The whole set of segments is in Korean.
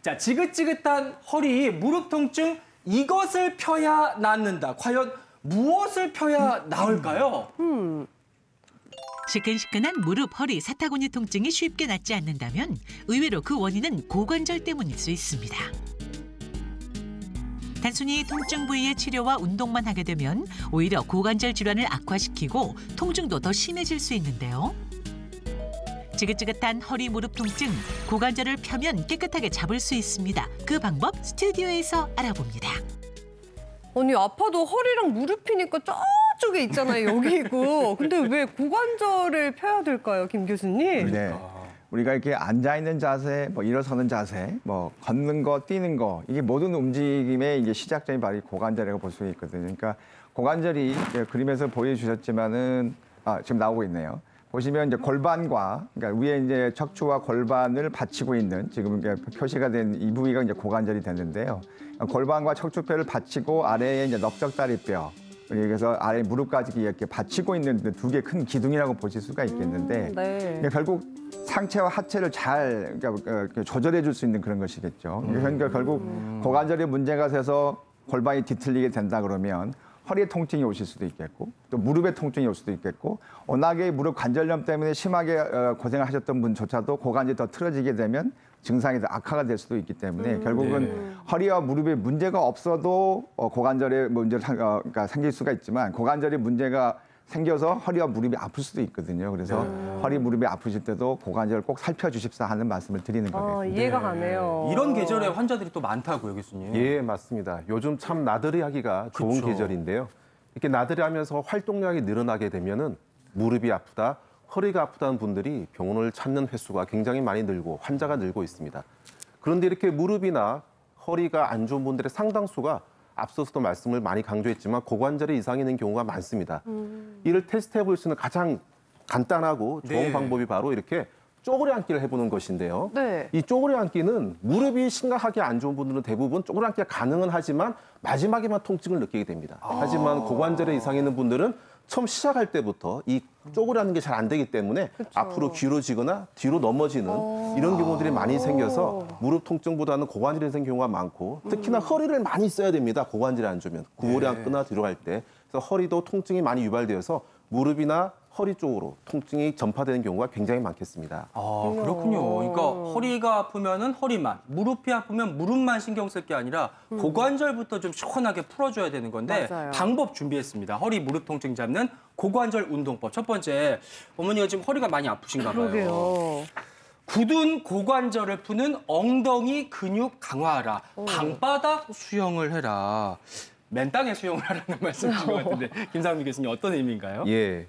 자, 지긋지긋한 허리, 무릎 통증 이것을 펴야 낫는다. 과연 무엇을 펴야 나을까요? 시큰시큰한 무릎, 허리, 사타구니 통증이 쉽게 낫지 않는다면 의외로 그 원인은 고관절 때문일 수 있습니다. 단순히 통증 부위의 치료와 운동만 하게 되면 오히려 고관절 질환을 악화시키고 통증도 더 심해질 수 있는데요. 지긋지긋한 허리, 무릎 통증, 고관절을 펴면 깨끗하게 잡을 수 있습니다. 그 방법 스튜디오에서 알아봅니다. 아니 아파도 허리랑 무릎이니까 저쪽에 있잖아요. 여기 있고. 근데 왜 고관절을 펴야 될까요, 김 교수님? 네. 우리가 이렇게 앉아있는 자세, 뭐 일어서는 자세, 뭐 걷는 거, 뛰는 거, 이게 모든 움직임의 이제 시작점이 바로 이 고관절이라고 볼 수 있거든요. 그러니까 고관절이 그림에서 보여주셨지만은, 지금 나오고 있네요. 보시면 이제 골반과, 그러니까 위에 이제 척추와 골반을 받치고 있는 지금 표시가 된 이 부위가 이제 고관절이 되는데요. 골반과 척추뼈를 받치고 아래에 이제 넓적다리뼈, 그래서 아래 무릎까지 이렇게 받치고 있는 두 개 큰 기둥이라고 보실 수가 있겠는데, 네. 결국 상체와 하체를 잘 조절해 줄 수 있는 그런 것이겠죠. 그러니까 결국 고관절에 문제가 생겨서 골반이 뒤틀리게 된다 그러면 허리에 통증이 오실 수도 있겠고 또 무릎에 통증이 올 수도 있겠고 워낙에 무릎 관절염 때문에 심하게 고생을 하셨던 분조차도 고관절이 더 틀어지게 되면 증상이 더 악화가 될 수도 있기 때문에 결국은 허리와 무릎에 문제가 없어도 고관절에 문제가 생길 수가 있지만 고관절에 문제가 생겨서 허리와 무릎이 아플 수도 있거든요. 그래서 허리, 무릎이 아프실 때도 고관절을 꼭 살펴주십사 하는 말씀을 드리는 거겠습니다. 이해가 가네요. 이런 계절에 환자들이 또 많다고요, 교수님. 예, 맞습니다. 요즘 참 나들이 하기가 좋은 그쵸. 계절인데요. 이렇게 나들이 하면서 활동량이 늘어나게 되면은 무릎이 아프다, 허리가 아프다는 분들이 병원을 찾는 횟수가 굉장히 많이 늘고 환자가 늘고 있습니다. 그런데 이렇게 무릎이나 허리가 안 좋은 분들의 상당수가 앞서서도 말씀을 많이 강조했지만 고관절에 이상이 있는 경우가 많습니다. 이를 테스트해 볼 수 있는 가장 간단하고 좋은 방법이 바로 이렇게 쪼그려 앉기를 해보는 것인데요. 네. 이 쪼그려 앉기는 무릎이 심각하게 안 좋은 분들은 대부분 쪼그려 앉기가 가능은 하지만 마지막에만 통증을 느끼게 됩니다. 하지만 고관절에 이상이 있는 분들은 처음 시작할 때부터 이 쪼그려 앉는 게 잘 안 되기 때문에 앞으로 기울어지거나 뒤로 넘어지는 이런 경우들이 많이 생겨서 무릎 통증보다는 고관절에 생긴 경우가 많고 특히나 허리를 많이 써야 됩니다. 고관절이 안 좋으면 구부려 앉거나 뒤로 갈 때. 그래서 허리도 통증이 많이 유발되어서 무릎이나 허리 쪽으로 통증이 전파되는 경우가 굉장히 많겠습니다. 그렇군요. 그러니까 허리가 아프면은 허리만, 무릎이 아프면 무릎만 신경 쓸 게 아니라 고관절부터 좀 시원하게 풀어줘야 되는 건데 맞아요. 방법 준비했습니다. 허리, 무릎 통증 잡는 고관절 운동법. 첫 번째, 어머니가 지금 허리가 많이 아프신가 봐요. 그러게요. 굳은 고관절을 푸는 엉덩이 근육 강화하라. 방바닥 수영을 해라. 맨 땅에 수영을 하라는 말씀이신 것 같은데 김상민 교수님 어떤 의미인가요? 예.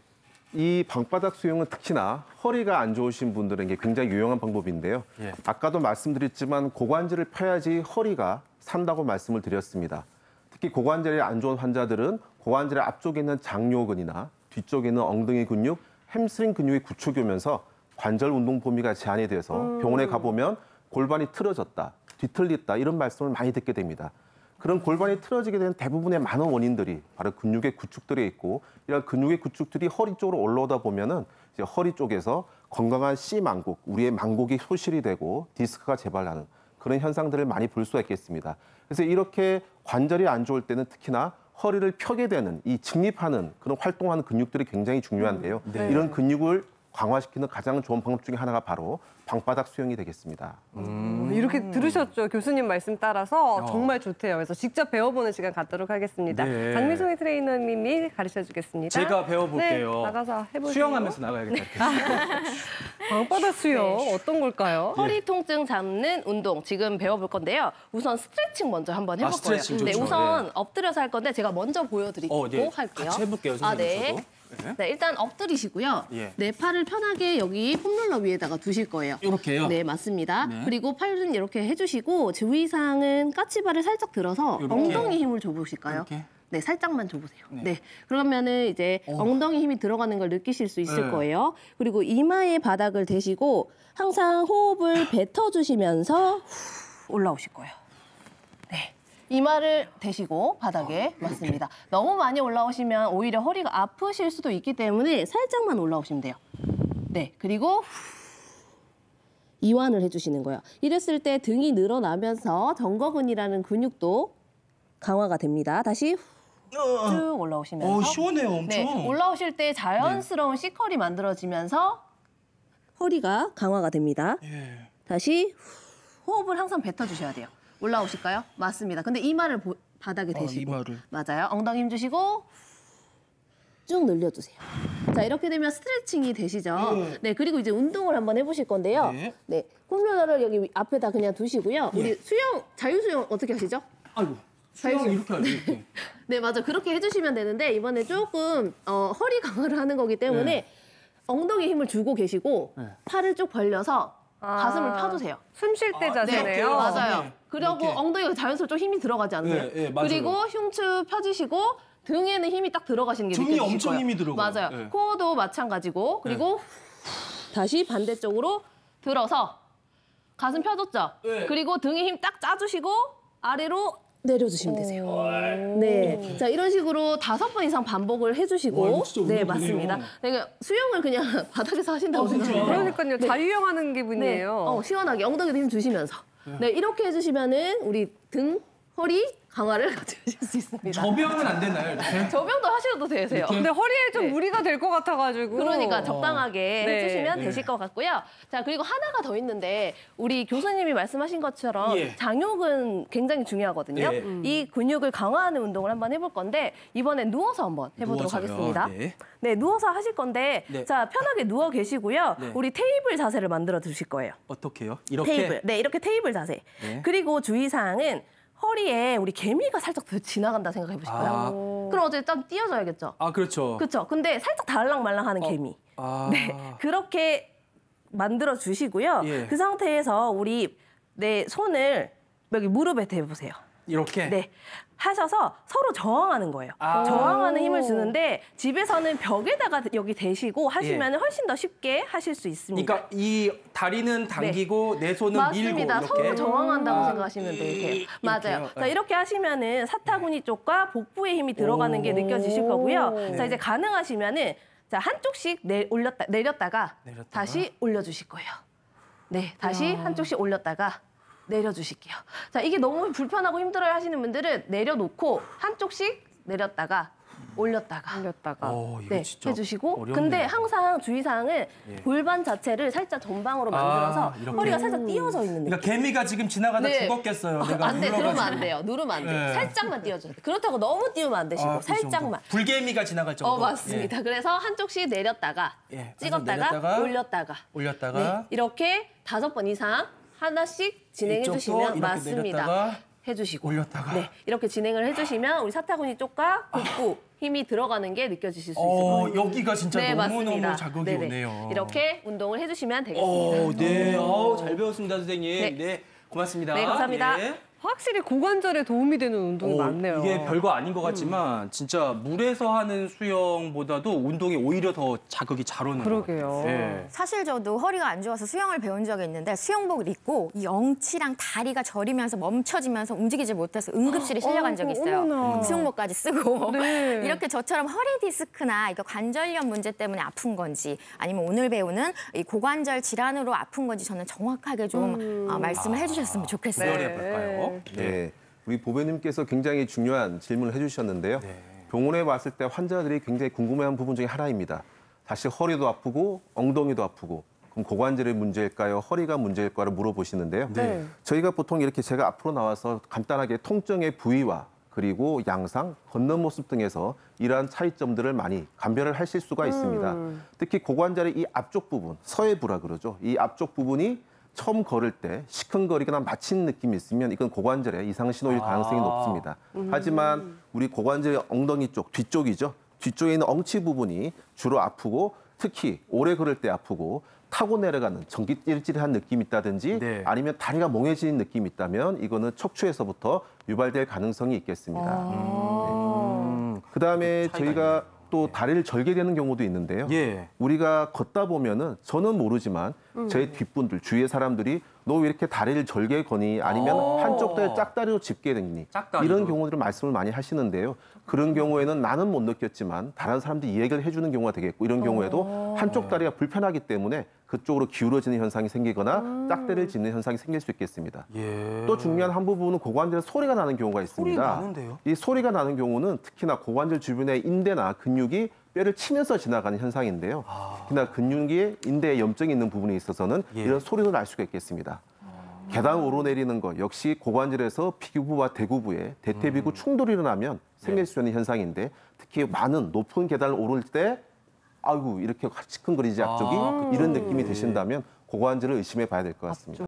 이 방바닥 수영은 특히나 허리가 안 좋으신 분들에게 굉장히 유용한 방법인데요. 아까도 말씀드렸지만 고관절을 펴야지 허리가 산다고 말씀을 드렸습니다. 특히 고관절이 안 좋은 환자들은 고관절의 앞쪽에 있는 장요근이나 뒤쪽에 있는 엉덩이 근육, 햄스트링 근육이 구축이 오면서 관절 운동 범위가 제한이 돼서 병원에 가보면 골반이 틀어졌다, 뒤틀렸다 이런 말씀을 많이 듣게 됩니다. 그런 골반이 틀어지게 되는 대부분의 많은 원인들이 바로 근육의 구축들에 있고 이런 근육의 구축들이 허리 쪽으로 올라오다 보면은 이제 허리 쪽에서 건강한 C망국, 우리의 망국이 소실이 되고 디스크가 재발하는 그런 현상들을 많이 볼 수가 있겠습니다. 그래서 이렇게 관절이 안 좋을 때는 특히나 허리를 펴게 되는 이 직립하는 그런 활동하는 근육들이 굉장히 중요한데요. 이런 근육을 강화시키는 가장 좋은 방법 중에 하나가 바로 방바닥 수영이 되겠습니다. 이렇게 들으셨죠? 교수님 말씀 따라서 정말 좋대요. 그래서 직접 배워보는 시간 갖도록 하겠습니다. 네. 장미송이 트레이너님이 가르쳐주겠습니다. 제가 배워볼게요. 네, 나가서 해보세요. 수영하면서 나가야겠다. 방바닥 수영 어떤 걸까요? 허리 통증 잡는 운동 지금 배워볼 건데요. 우선 스트레칭 먼저 한번 해볼 거예요. 스트레칭 좋죠. 네, 우선 엎드려서 할 건데 제가 먼저 보여드리고 네. 할게요. 같이 해볼게요, 선생님. 네. 저도. 네, 일단 엎드리시고요. 네, 팔을 편하게 여기 폼롤러 위에다가 두실 거예요. 이렇게요? 네, 맞습니다. 그리고 팔은 이렇게 해주시고 주의사항은 까치발을 살짝 들어서 이렇게? 엉덩이 힘을 줘보실까요? 이렇게? 네, 살짝만 줘보세요. 네. 그러면은 이제 엉덩이 힘이 들어가는 걸 느끼실 수 있을 거예요. 그리고 이마에 바닥을 대시고 항상 호흡을 뱉어주시면서 올라오실 거예요. 네. 이마를 대시고 바닥에 맞습니다. 너무 많이 올라오시면 오히려 허리가 아프실 수도 있기 때문에 살짝만 올라오시면 돼요. 네, 그리고 이완을 해주시는 거예요. 이랬을 때 등이 늘어나면서 정거근이라는 근육도 강화가 됩니다. 다시 쭉 올라오시면서 시원해요, 엄청. 네, 올라오실 때 자연스러운 C컬이 만들어지면서 허리가 강화가 됩니다. 예. 다시 호흡을 항상 뱉어주셔야 돼요. 올라오실까요? 맞습니다. 근데 이마를 바닥에 대시고 이마를. 맞아요. 엉덩이 힘주시고 쭉 늘려주세요. 자, 이렇게 되면 스트레칭이 되시죠? 네, 그리고 이제 운동을 한번 해보실 건데요. 네. 네, 홈런러를 여기 앞에다 그냥 두시고요. 우리 수영, 자유수영 어떻게 하시죠? 아이고, 수영을 이렇게 하죠, 이렇게. 네, 맞아. 그렇게 해주시면 되는데 이번에 조금 허리 강화를 하는 거기 때문에 네. 엉덩이에 힘을 주고 계시고 네. 팔을 쭉 벌려서 가슴을 펴주세요. 숨 쉴 때 자세네요. 맞아요. 네. 그리고 이렇게. 엉덩이가 자연스럽게 좀 힘이 들어가지 않으세요? 네, 네, 맞아요. 그리고 흉추 펴지시고 등에는 힘이 딱 들어가시는 게 등이 느껴지실 엄청 거예요. 힘이 들어가요. 맞아요. 네. 코어도 마찬가지고 그리고 다시 반대쪽으로 들어서 가슴 펴줬죠? 네. 그리고 등에 힘 딱 짜주시고 아래로 내려주시면 되세요. 네. 자, 이런 식으로 5번 이상 반복을 해주시고. 와, 이거 진짜 네, 운동 되네요. 맞습니다. 그러니까 수영을 그냥 바닥에서 하신다고 생각해요. 그러니까요. 자유형하는 네. 기분이에요. 시원하게 엉덩이도 힘 주시면서. 네, 이렇게 해주시면은 우리 등, 허리 강화를 같이 하실 수 있습니다. 저병은 안 되나요, 이렇게? 저병도 하셔도 되세요. 근데 허리에 좀 네. 무리가 될 것 같아가지고. 그러니까 적당하게 네. 해주시면 되실 것 같고요. 자, 그리고 하나가 더 있는데 우리 교수님이 말씀하신 것처럼 예. 장욕은 굉장히 중요하거든요. 예. 이 근육을 강화하는 운동을 한번 해볼 건데 이번엔 누워서 한번 해보도록 누워서요. 하겠습니다. 네. 네, 누워서 하실 건데 네. 자, 편하게 누워 계시고요. 네. 우리 테이블 자세를 만들어 두실 거예요. 어떻게요? 이렇게? 테이블. 네, 이렇게 테이블 자세. 네. 그리고 주의사항은 허리에 우리 개미가 살짝 지나간다 생각해 보실까요? 그럼 어제 좀 띄어져야겠죠? 아, 그렇죠. 그렇죠. 근데 살짝 달랑말랑하는 개미. 아. 네, 그렇게 만들어 주시고요. 예. 그 상태에서 우리 내 손을 여기 무릎에 대보세요. 이렇게? 네. 하셔서 서로 저항하는 거예요. 아. 저항하는 힘을 주는데 집에서는 벽에다가 여기 대시고 하시면 훨씬 더 쉽게 하실 수 있습니다. 그러니까 이 다리는 당기고 내 손은 밀고 맞습니다. 이렇게. 서로 저항한다고 생각하시면 되세요. 맞아요. 이렇게요? 자, 이렇게 하시면은 사타구니 쪽과 복부에 힘이 들어가는 게 느껴지실 거고요. 자, 이제 가능하시면은 자, 한쪽씩 내렸다가 다시 올려주실 거예요. 네, 다시 한쪽씩 올렸다가 내려주실게요. 자, 이게 너무 불편하고 힘들어요 하시는 분들은 내려놓고 한쪽씩 내렸다가 올렸다가 이거 네, 진짜 해주시고 어렵네요. 근데 항상 주의사항은 골반 자체를 살짝 전방으로 만들어서 이렇게. 허리가 살짝 띄어져 있는 느낌. 그러니까 개미가 지금 지나가다 네. 죽었겠어요. 내가 안 돼, 눌러가지고. 그러면 안 돼요. 누르면 안 돼요. 네. 살짝만 띄워줘야 돼요. 그렇다고 너무 띄우면 안 되시고 이 정도. 살짝만. 불개미가 지나갈 정도. 맞습니다. 그래서 한쪽씩 내렸다가 예. 찍었다가 내렸다가, 올렸다가 올렸다가. 네, 이렇게 5번 이상 하나씩 진행해 이쪽도 주시면 이렇게 맞습니다. 내렸다가 해주시고 올렸다가. 네, 이렇게 진행을 해주시면 우리 사타구니 쪽과 복부 힘이 들어가는 게 느껴지실 수 있을 거예요. 여기가 진짜 네, 너무너무 맞습니다. 자극이 네네. 오네요. 이렇게 운동을 해주시면 되겠습니다. 네. 잘 배웠습니다, 선생님. 네. 네. 고맙습니다. 네, 감사합니다. 예. 확실히 고관절에 도움이 되는 운동이 많네요. 이게 별거 아닌 것 같지만 진짜 물에서 하는 수영보다도 운동이 오히려 더 자극이 잘 오는 그러게요. 것 같아요. 네. 사실 저도 허리가 안 좋아서 수영을 배운 적이 있는데 수영복을 입고 이 엉치랑 다리가 저리면서 멈춰지면서 움직이지 못해서 응급실에 실려간 적이 있어요. 어머나. 수영복까지 쓰고 네. 이렇게 저처럼 허리 디스크나 이거 관절염 문제 때문에 아픈 건지 아니면 오늘 배우는 이 고관절 질환으로 아픈 건지 저는 정확하게 좀 말씀을 해주셨으면 좋겠어요. 비교해 볼까요? 네. 우리 보배님께서 굉장히 중요한 질문을 해주셨는데요. 병원에 왔을 때 환자들이 굉장히 궁금해하는 부분 중에 하나입니다. 사실 허리도 아프고 엉덩이도 아프고 그럼 고관절의 문제일까요? 허리가 문제일까를 물어보시는데요. 네. 저희가 보통 이렇게 제가 앞으로 나와서 간단하게 통증의 부위와 그리고 양상, 걷는 모습 등에서 이러한 차이점들을 많이 감별을 하실 수가 있습니다. 특히 고관절의 이 앞쪽 부분, 서해부라 그러죠. 이 앞쪽 부분이 처음 걸을 때 시큰거리거나 마친 느낌이 있으면 이건 고관절에 이상 신호일 가능성이 높습니다. 하지만 우리 고관절의 엉덩이 쪽, 뒤쪽이죠. 뒤쪽에 있는 엉치 부분이 주로 아프고 특히 오래 걸을 때 아프고 타고 내려가는 전기 찔찔한 느낌이 있다든지 네. 아니면 다리가 멍해지는 느낌이 있다면 이거는 척추에서부터 유발될 가능성이 있겠습니다. 그다음에 저희가 또 다리를 절게 되는 경우도 있는데요. 예. 우리가 걷다 보면은 저는 모르지만 제 뒷분들 주위의 사람들이 너 왜 이렇게 다리를 절게 거니 아니면 한쪽 다리 짝다리로 짚게 되니 짝다리로. 이런 경우들을 말씀을 많이 하시는데요. 그런 경우에는 나는 못 느꼈지만 다른 사람들이 이 얘기를 해주는 경우가 되겠고 이런 경우에도 한쪽 다리가 불편하기 때문에 그쪽으로 기울어지는 현상이 생기거나 짝대를 짓는 현상이 생길 수 있겠습니다. 예. 또 중요한 한 부분은 고관절에 소리가 나는 경우가 있습니다. 소리 나는데요? 이 소리가 나는 경우는 특히나 고관절 주변의 인대나 근육이 뼈를 치면서 지나가는 현상인데요. 특히나 근육에 인대에 염증이 있는 부분에 있어서는 예. 이런 소리도 날 수가 있겠습니다. 계단 오르내리는 것 역시 고관절에서 피구부와 대구부에 대퇴비구 충돌이 일어나면 생길 수 있는 현상인데 특히 많은 높은 계단을 오를 때 아이고 이렇게 시큰거리지 앞쪽이 이런 느낌이 드신다면 고관절을 의심해 봐야 될 것 같습니다.